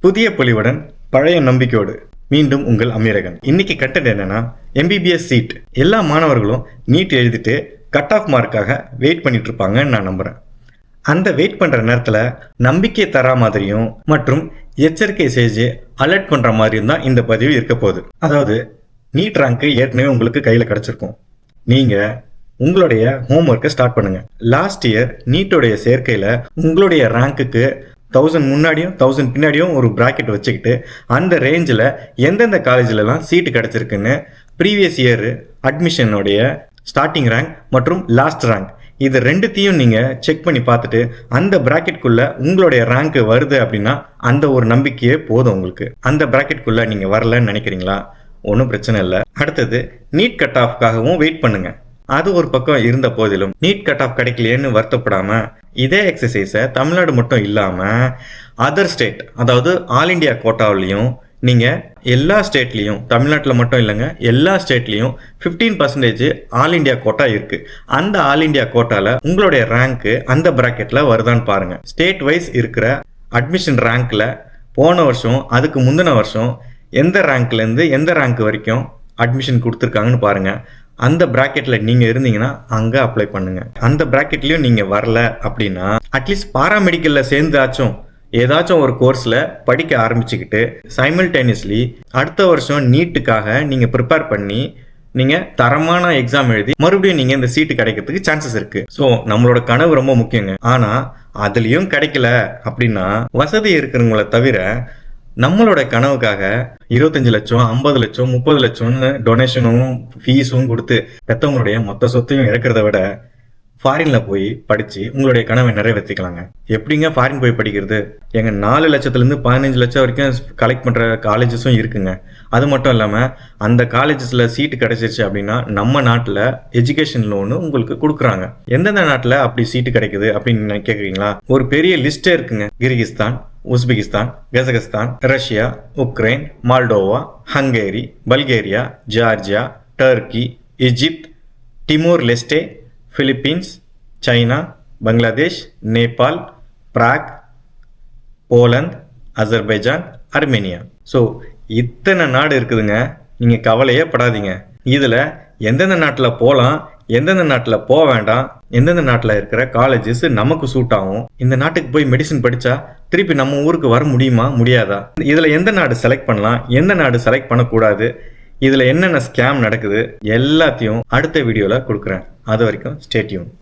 புதிய பொலிவுடன் பழைய நம்பிக்கையோடு மீண்டும் உங்கள் அமீரகன். இன்னைக்கு கண்டென்ட் என்னன்னா, MBBS சீட் எல்லா மாணவர்களும் நீட் எழுதிட்டு கட் ஆஃப் மார்க்காக வெயிட் பண்ணிட்டு இருப்பாங்கன்னு நான் நம்புறேன். அந்த வெயிட் பண்ற நேரத்தில் நம்பிக்கை தரா மாதிரியும் மற்றும் எச்சரிக்கை செஞ்சு அலர்ட் பண்ற மாதிரியும் தான் இந்த பதிவு இருக்க போகுது. அதாவது நீட் ரேங்க் ஏற்கனவே உங்களுக்கு கையில் கிடைச்சிருக்கும். நீங்க உங்களுடைய ஹோம்ஒர்க்கை ஸ்டார்ட் பண்ணுங்க. லாஸ்ட் இயர் நீட்டோடைய சேர்க்கையில் உங்களுடைய ரேங்க்குக்கு 1000 முன்னாடியும் 1000 பின்னாடியும் ஒரு பிராக்கெட் வச்சுக்கிட்டு அந்த ரேஞ்சில் எந்தெந்த காலேஜிலலாம் சீட்டு கிடச்சிருக்குன்னு ப்ரீவியஸ் இயர் அட்மிஷனுடைய ஸ்டார்டிங் ரேங்க் மற்றும் லாஸ்ட் ரேங்க் இது ரெண்டுத்தையும் நீங்கள் செக் பண்ணி பார்த்துட்டு அந்த பிராக்கெட்குள்ளே உங்களுடைய ரேங்க் வருது அப்படின்னா அந்த ஒரு நம்பிக்கையே போதும் உங்களுக்கு. அந்த பிராக்கெட்குள்ளே நீங்கள் வரலன்னு நினைக்கிறீங்களா? ஒன்றும் பிரச்சனை இல்லை. அடுத்தது நீட் கட் ஆஃப்காகவும் வெயிட் பண்ணுங்கள். அது ஒரு பக்கம் இருந்த போதிலும் நீட் கட் ஆஃப் கிடைக்கலையேன்னு வருத்தப்படாமல் இதே எக்ஸசைஸை தமிழ்நாடு மட்டும் இல்லாமல் அதர் ஸ்டேட், அதாவது ஆல் இண்டியா கோட்டாவிலையும் நீங்கள் எல்லா ஸ்டேட்லேயும், தமிழ்நாட்டில் மட்டும் இல்லைங்க, எல்லா ஸ்டேட்லேயும் 15% ஆல் இண்டியா கோட்டா இருக்குது. அந்த ஆல் இண்டியா கோட்டாவில் உங்களுடைய ரேங்க்கு அந்த ப்ராக்கெட்டில் வருதான்னு பாருங்கள். ஸ்டேட் வைஸ் இருக்கிற அட்மிஷன் ரேங்க்கில் போன வருஷம் அதுக்கு முந்தின வருஷம் எந்த ரேங்க்லேருந்து எந்த ரேங்க் வரைக்கும் அட்மிஷன் கொடுத்துருக்காங்கன்னு பாருங்கள். அந்த பிராக்கெட்டில் நீங்கள் இருந்தீங்கன்னா அங்கே அப்ளை பண்ணுங்கள். அந்த பிராக்கெட்லேயும் நீங்கள் வரல அப்படின்னா அட்லீஸ்ட் பாராமெடிக்கலில் சேர்ந்தாச்சும் ஏதாச்சும் ஒரு கோர்ஸில் படிக்க ஆரம்பிச்சுக்கிட்டு சைமல்டேனியஸ்லி அடுத்த வருஷம் நீட்டுக்காக நீங்கள் ப்ரிப்பேர் பண்ணி நீங்கள் தரமான எக்ஸாம் எழுதி மறுபடியும் நீங்கள் இந்த சீட்டு கிடைக்கிறதுக்கு சான்சஸ் இருக்குது. ஸோ நம்மளோட கனவு ரொம்ப முக்கியங்க. ஆனால் அதுலேயும் கிடைக்கல அப்படின்னா வசதி இருக்கிறவங்கள தவிர நம்மளோட கனவுக்காக 25 லட்சம் 50 லட்சம் 30 லட்சம்னு டொனேஷனும் ஃபீஸும் கொடுத்து பெற்றவங்களுடைய மொத்த சொத்தையும் இறக்கிறத விட ஃபாரினில் போய் படித்து உங்களுடைய கனவை நிறைவேற்றிக்கலாங்க. எப்படிங்க ஃபாரின் போய் படிக்கிறது? எங்கள் 4 லட்சத்துலேருந்து 15 லட்சம் வரைக்கும் கலெக்ட் பண்ணுற காலேஜஸும் இருக்குங்க. அது மட்டும் இல்லாமல் அந்த காலேஜஸில் சீட்டு கிடச்சிருச்சு அப்படின்னா நம்ம நாட்டில் எஜுகேஷன் லோனு உங்களுக்கு கொடுக்குறாங்க. எந்தெந்த நாட்டில் அப்படி சீட்டு கிடைக்குது அப்படின்னு கேட்குறீங்களா? ஒரு பெரிய லிஸ்ட்டே இருக்குங்க. Kyrgyzstan, Uzbekistan, Kazakhstan, Russia, Ukraine, Moldova, Hungary, Bulgaria, Georgia, Turkey, Egypt, Timor Leste, Philippines, China, Bangladesh, Nepal, Prague, Poland, Azerbaijan, Armenia. So இத்தனை நாடு இருக்குதுங்க. நீங்கள் கவலையே படாதீங்க. இதில் எந்தெந்த நாட்டில் போகலாம், எந்தெந்த நாட்டில் போக வேண்டாம், எந்தெந்த நாட்டில் இருக்கிற காலேஜஸ் நமக்கு சூட் ஆகும், இந்த நாட்டுக்கு போய் மெடிசன் படித்தா திருப்பி நம்ம ஊருக்கு வர முடியுமா முடியாதா, இதில் எந்த நாடு செலக்ட் பண்ணலாம், எந்த நாடு செலக்ட் பண்ணக்கூடாது, இதில் என்னென்ன ஸ்கேம் நடக்குது எல்லாத்தையும் அடுத்த வீடியோவில் கொடுக்குறேன். அது வரைக்கும் ஸ்டே டியூன்.